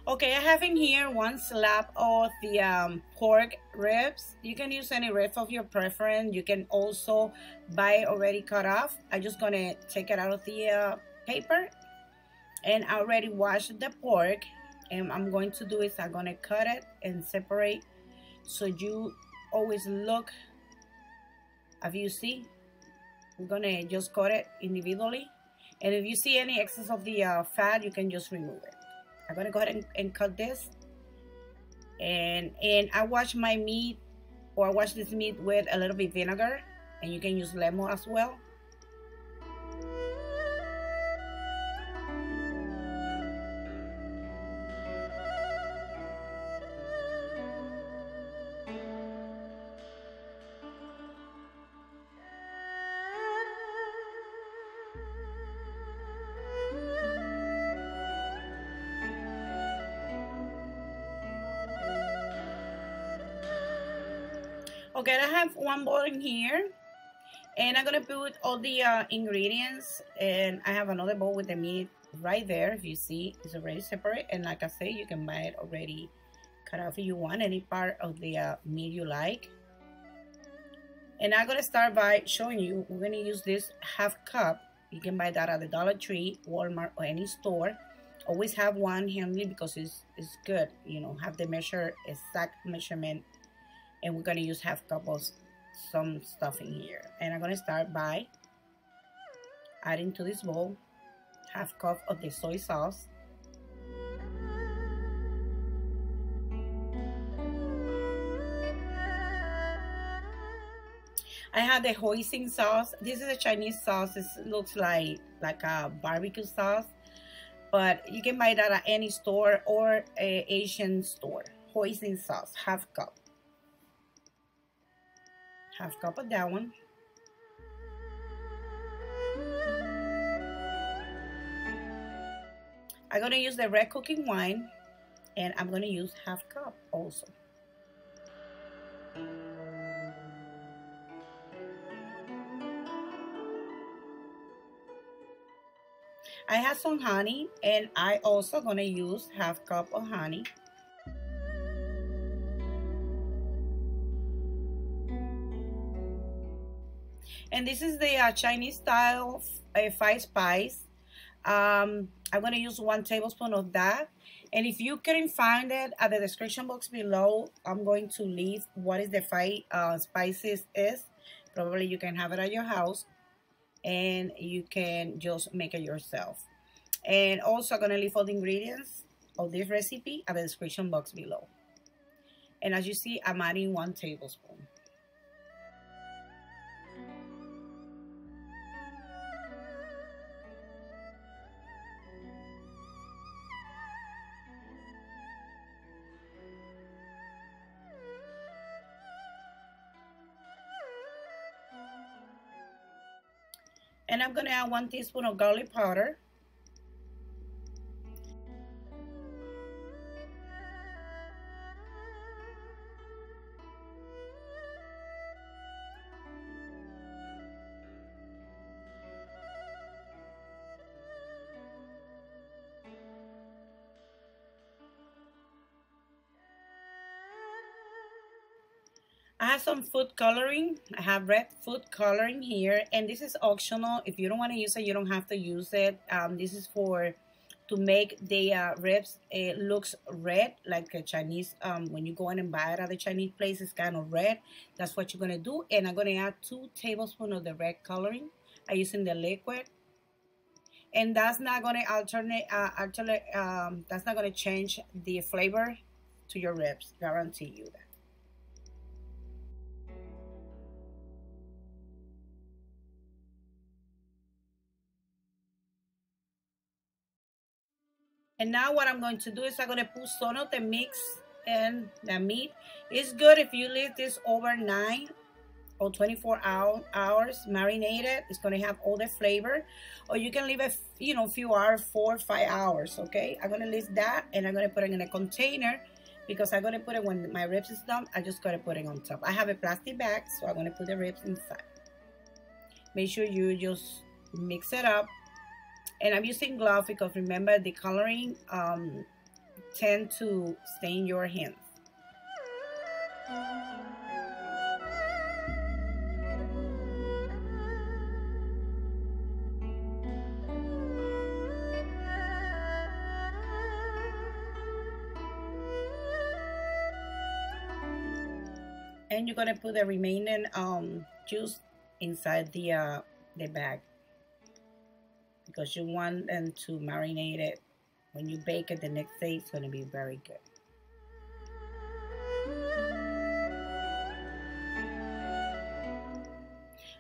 Okay, I have in here one slab of the pork ribs. You can use any rib of your preference. You can also buy it already cut off. I'm just gonna take it out of the paper, and I already washed the pork. And I'm going to do is I'm gonna cut it and separate, so you always look. As you see, we're gonna just cut it individually, and if you see any excess of the fat, you can just remove it. I'm gonna go ahead and cut this, and I wash my meat, or I wash this meat with a little bit vinegar, and you can use lemon as well. Okay, I have one bowl in here, and I'm gonna put all the ingredients, and I have another bowl with the meat right there. If you see, it's already separate, and like I say, you can buy it already cut off if you want any part of the meat you like. And I'm gonna start by showing you. We're gonna use this half cup. You can buy that at the Dollar Tree, Walmart, or any store. Always have one handy because it's good, you know, have the exact measurement. And we're gonna use half cup of some stuff in here. And I'm gonna start by adding to this bowl half cup of the soy sauce. I have the Hoisin sauce. This is a Chinese sauce. It looks like a barbecue sauce, but you can buy that at any store or a Asian store. Hoisin sauce, half cup. Half cup of that one. I'm gonna use the red cooking wine, and I'm gonna use half cup also. I have some honey, and I also gonna use half cup of honey. And this is the Chinese style 5 spice. I'm going to use 1 tablespoon of that. And if you couldn't find it, at the description box below, I'm going to leave what is the 5 spices is. Probably you can have it at your house, and you can just make it yourself. And also I'm going to leave all the ingredients of this recipe at the description box below. And as you see, I'm adding 1 tablespoon. And I'm going to add 1 teaspoon of garlic powder. I have some food coloring. I have red food coloring here, and this is optional. If you don't want to use it, you don't have to use it. This is to make the ribs. It looks red, like a Chinese. When you go in and buy it at the Chinese place, it's kind of red. That's what you're gonna do. And I'm gonna add 2 tablespoons of the red coloring. I'm using the liquid, and that's not gonna that's not gonna change the flavor to your ribs. Guarantee you that. And now what I'm going to do is I'm going to put some of the mix in the meat. It's good if you leave this overnight or 24 hours marinated. It's going to have all the flavor. Or you can leave it, you know, a few hours, 4 or 5 hours, okay? I'm going to leave that, and I'm going to put it in a container, because I'm going to put it when my ribs is done. I just got to put it on top. I have a plastic bag, so I'm going to put the ribs inside. Make sure you just mix it up. And I'm using gloves because remember the coloring tend to stain your hands. And you're gonna put the remaining juice inside the bag, because you want them to marinate it. When you bake it the next day, it's gonna be very good.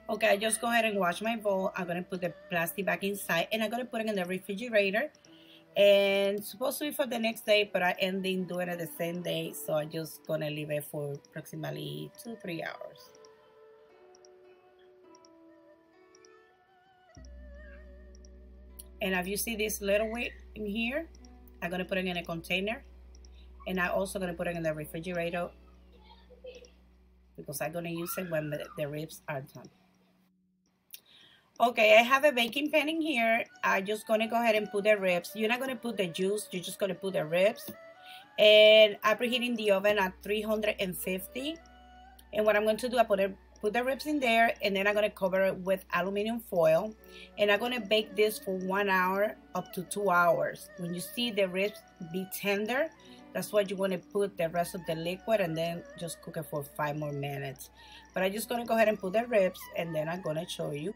Okay, I just go ahead and wash my bowl. I'm gonna put the plastic back inside, and I'm gonna put it in the refrigerator. And supposed to be for the next day, but I ended doing it the same day, so I'm just gonna leave it for approximately 2-3 hours. And if you see this little weight in here, I'm gonna put it in a container, and I'm also gonna put it in the refrigerator because I'm gonna use it when the ribs are done. Okay, I have a baking pan in here. I'm just gonna go ahead and put the ribs. You're not gonna put the juice, you're just gonna put the ribs. And I'm preheating the oven at 350. And what I'm going to do, I put the ribs in there, and then I'm gonna cover it with aluminum foil. And I'm gonna bake this for 1 hour up to 2 hours. When you see the ribs be tender, that's what you want to put the rest of the liquid, and then just cook it for 5 more minutes. But I'm just gonna go ahead and put the ribs, and then I'm gonna show you.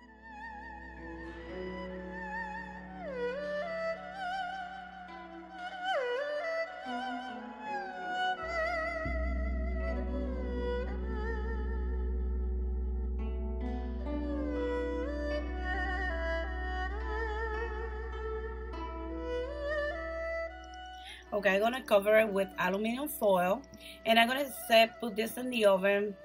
Okay, I'm gonna cover it with aluminum foil, and I'm gonna put this in the oven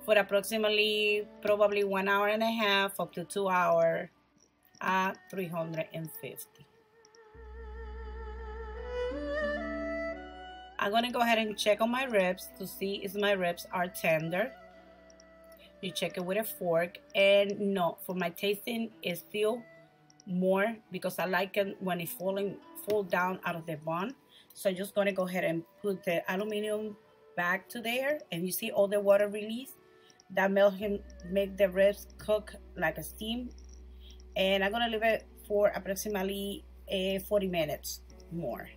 for approximately probably 1 hour and a half up to 2 hours at 350. I'm gonna go ahead and check on my ribs to see if my ribs are tender. You check it with a fork, and no, for my tasting, it's still more, because I like it when it's fall down out of the bun. So I'm just gonna go ahead and put the aluminum back to there, and you see all the water release. That make the ribs cook like a steam. And I'm gonna leave it for approximately 40 minutes more.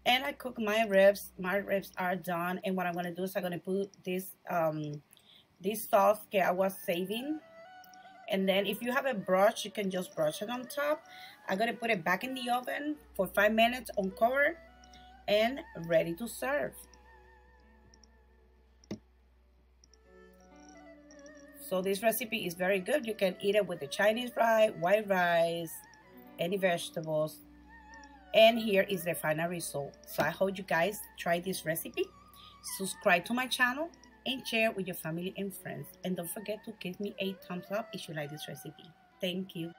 And I cook my ribs. My ribs are done, and what I'm gonna do is I'm gonna put this sauce that I was saving. And then if you have a brush, you can just brush it on top. I'm gonna put it back in the oven for 5 minutes uncovered and ready to serve. So this recipe is very good. You can eat it with the Chinese rice, white rice, any vegetables. And here is the final result. So I hope you guys try this recipe. Subscribe to my channel and share with your family and friends. And don't forget to give me a thumbs up if you like this recipe. Thank you.